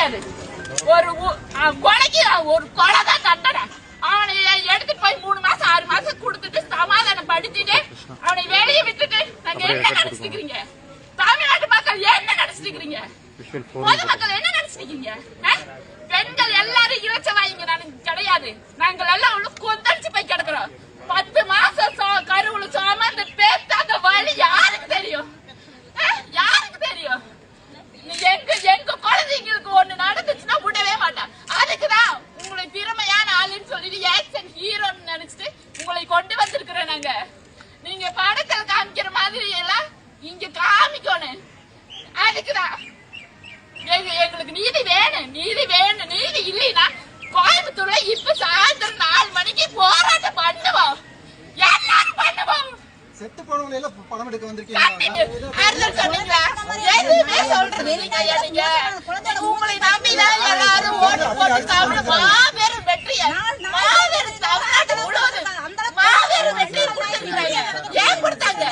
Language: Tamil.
கிடையாது. ஒரு கொலைக்கு ஒரு கொலை தான் தண்டனை. அவனை எடுத்துட்டு போய் 3 மாசம் 6 மாசம் கொடுத்துட்டு சமாதானம் படுத்திட்டு அவனை வெளியே விட்டுட்டு நாங்க என்ன நினைச்சிருக்கீங்க? தமிழ்நாட்டு மக்கள் என்ன நினைச்சிருக்கீங்க? பொதுமக்கள் என்ன நினைச்சிருக்கீங்க? பெண்கள் எல்லாரும் இறைச்சவாயிங்க கிடையாது. நாங்கள் எல்லாம் ஒண்ணு கொந்தளிச்சு போய் கிடக்குறோம். 10 மாசம் கருவுல சுமந்து பேசாத வழி யாருக்கு தெரியும்? யாருக்கு தெரியும்? எங்க குழந்தைங்களுக்கு ஒண்ணு நடந்துச்சுன்னா விடவே மாட்டான். அதுக்குதான் உங்களை திறமையான ஆளுன்னு சொல்லிட்டு ஆக்சன் ஹீரோன்னு நினைச்சிட்டு உங்களை கொண்டு வந்திருக்கிறோம். நாங்க நீங்க படத்துல காமிக்கிற மாதிரி எல்லாம் இங்க காமிக்கணும். அதுக்குதான் எங்களுக்கு நீதி வேணும். நீதி இல்லைன்னா கோயம்புத்தூர்ல இப்ப சாயந்தரம் 4 மணிக்கு போராட்டம் பண்ணுவோம். எல்லாரும் பண்ணுவோம். செத்து போனவங்க எல்லாம் படம் எடுக்க வந்திருக்கீங்க. உங்களை நம்பிதான் எல்லாரும் ஓட்டு போட்டு மாபெரும் வெற்றியை மாபெரும் தமிழ்நாட்டு முழுவதும் மாபெரும் வெற்றியை கொடுத்திருக்கிறாங்க. ஏன் கொடுத்தாங்க?